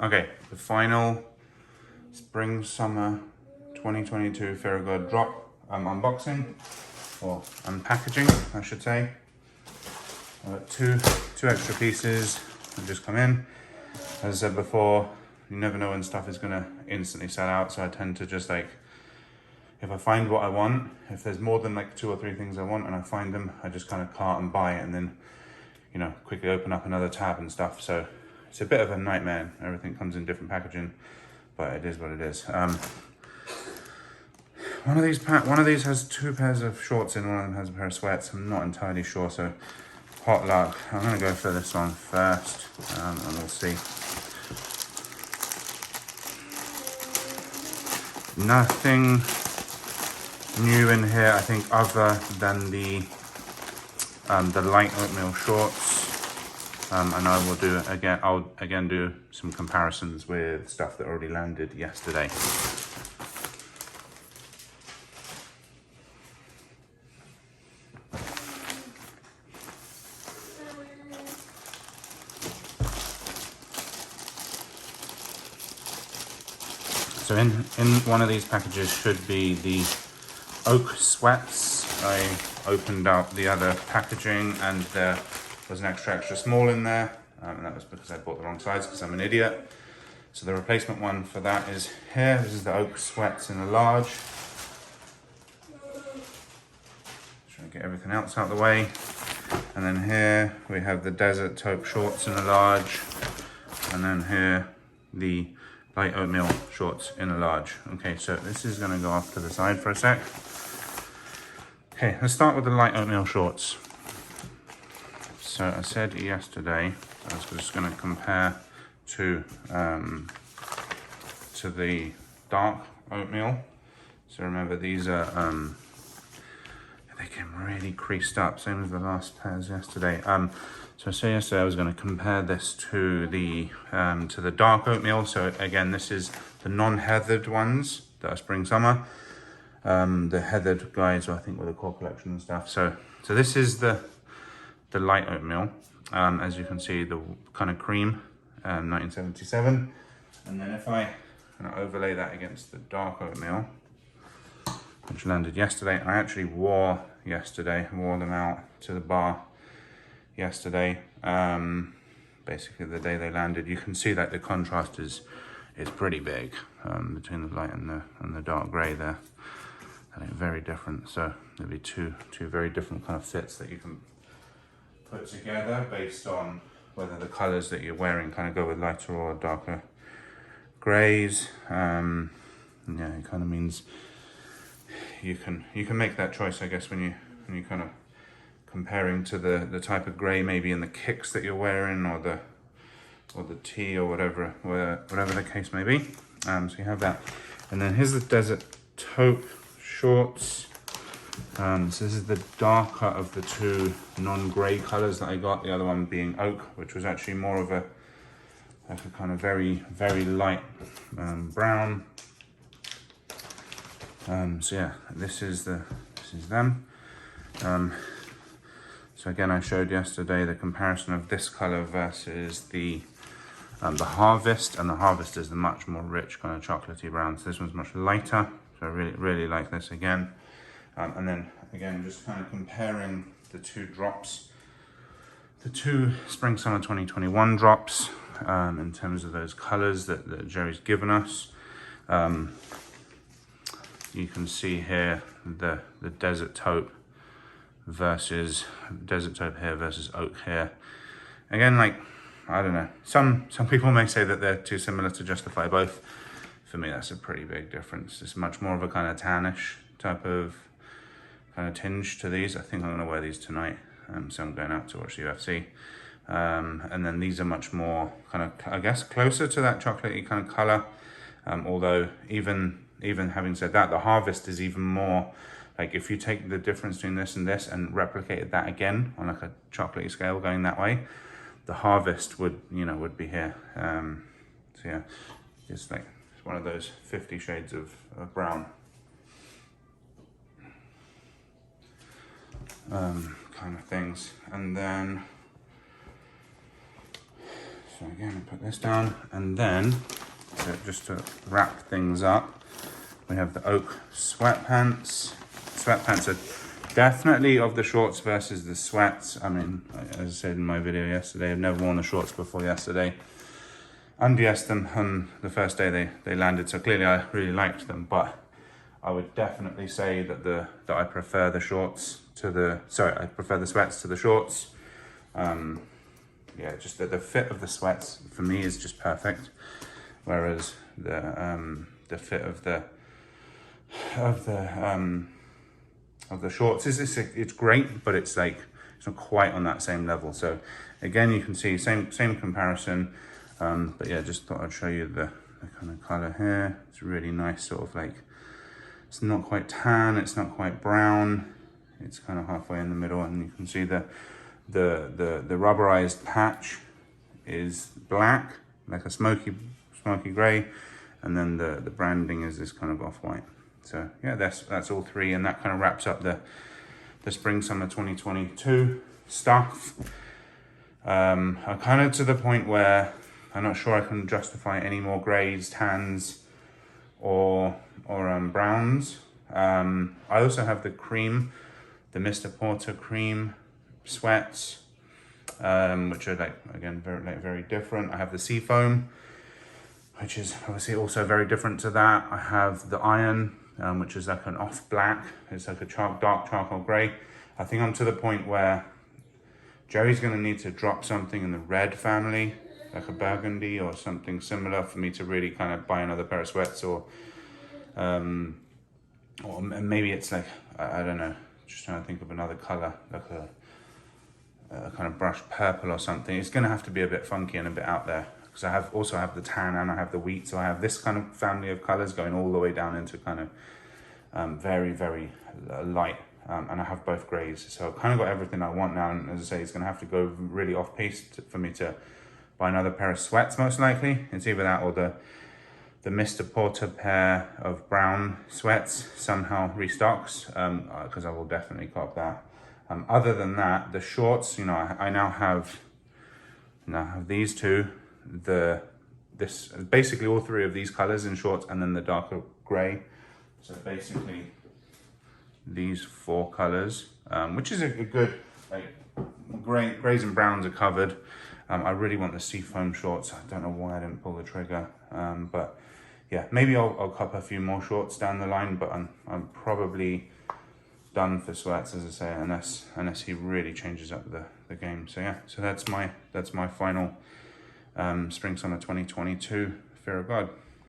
Okay, the final spring summer 2022 Fear of God drop unboxing, or unpackaging I should say. I've got two extra pieces that just come in. As I said before, you never know when stuff is gonna instantly sell out, so I tend to just like, if I find what I want, if there's more than like 2 or 3 things I want and I find them, I just kind of cart and buy it and then, you know, quickly open up another tab and stuff. So it's a bit of a nightmare. Everything comes in different packaging, but it is what it is. One of these has 2 pairs of shorts in, one of them has a pair of sweats. I'm not entirely sure, so pot luck. I'm gonna go for this one first, and we'll see. Nothing new in here, I think, other than the light oatmeal shorts. And I will do again. I'll again do some comparisons with stuff that already landed yesterday. So in one of these packages should be the oak sweats. I opened up the other packaging and there was an extra small in there, and that was because I bought the wrong size because I'm an idiot. So the replacement one for that is here. This is the oak sweats in a large. Trying to get everything else out of the way. And then here we have the desert taupe shorts in a large. And then here the light oatmeal shorts in a large. Okay, so this is gonna go off to the side for a sec. Okay, let's start with the light oatmeal shorts. So I said yesterday I was just gonna compare to the dark oatmeal. So remember, these are, they came really creased up, same as the last pairs yesterday. So I said yesterday I was going to compare this to the dark oatmeal. So again, this is the non-heathered ones that are spring summer. The heathered guys, I think, with the core collection and stuff. So this is the light oatmeal. As you can see, the kind of cream, 1977. And then if I overlay that against the dark oatmeal, which landed yesterday, I actually wore them out to the bar yesterday, basically the day they landed. You can see that the contrast is pretty big between the light and the dark grey there. I think very different. So there'll be two very different kind of fits that you can put together based on whether the colours that you're wearing kind of go with lighter or darker greys. Yeah, it kind of means you can make that choice, I guess, when you kind of comparing to the type of grey maybe in the kicks that you're wearing, or the tee, or whatever the case may be. So you have that, and then here's the desert taupe shorts. So this is the darker of the 2 non-grey colours that I got. The other one being oak, which was actually more of a kind of very light brown. So yeah, this is them. So again, I showed yesterday the comparison of this color versus the Harvest, and the Harvest is the much more rich kind of chocolatey brown. So this one's much lighter. So I really like this again. And then again, just kind of comparing the 2 drops, the 2 spring summer 2021 drops, in terms of those colors that Jerry's given us. You can see here the desert taupe versus desert taupe here versus oak here. Again, like, I don't know, some people may say that they're too similar to justify both. For me, that's a pretty big difference. It's much more of a kind of tannish type of kind of tinge to these. I think I'm going to wear these tonight, so I'm going out to watch the UFC. And then these are much more kind of, I guess, closer to that chocolatey kind of color. Although even having said that, the Harvest is even more, like, if you take the difference between this and replicated that again on like a chocolatey scale going that way, the Harvest would be here. So yeah, it's one of those 50 shades of brown kind of things. And then So again, put this down, and then just to wrap things up, we have the Oak sweatpants. Sweatpants are definitely of the shorts versus the sweats. I mean, as I said in my video yesterday, I've never worn the shorts before yesterday. Undressed them on the first day they landed, so clearly I really liked them, but I would definitely say that I prefer the shorts to the, I prefer the sweats to the shorts. Yeah, just the fit of the sweats for me is just perfect, whereas the fit of the shorts it's great, but it's like it's not quite on that same level. So again, you can see same comparison, but yeah, just thought I'd show you the kind of color here. It's really nice, sort of like, it's not quite tan, it's not quite brown, it's kind of halfway in the middle, and you can see the rubberized patch is black, like a smoky gray, and then the branding is this kind of off-white. So yeah, that's all three, and that kind of wraps up the spring summer 2022 stuff. I'm kind of to the point where I'm not sure I can justify any more grays, tans, or browns. I also have the cream, the Mr. Porter cream sweats, which are like, again, very different. I have the seafoam, which is obviously also very different to that. I have the iron, which is like an off black. It's like a dark charcoal gray. I think I'm to the point where Joey's gonna need to drop something in the red family, like a burgundy or something similar, for me to really kind of buy another pair of sweats, or maybe it's like, I don't know, just trying to think of another color, like a kind of brushed purple or something. It's gonna have to be a bit funky and a bit out there, because I also have the tan and I have the wheat, so I have this kind of family of colors going all the way down into kind of very light, and I have both grays, so I've kind of got everything I want now. And as I say, it's gonna have to go really off piste for me to buy another pair of sweats, most likely. It's either that or the Mr. Porter pair of brown sweats somehow restocks, because I will definitely cop that. Other than that, the shorts, you know, I now have these two, basically all three of these colors in shorts, and then the darker gray. So basically these four colors, which is a good, like, grays and browns are covered. I really want the seafoam shorts. I don't know why I didn't pull the trigger, but yeah, maybe I'll cop a few more shorts down the line, but I'm probably done for sweats, as I say, unless he really changes up the game. So yeah, so that's my final spring summer 2022 Fear of God.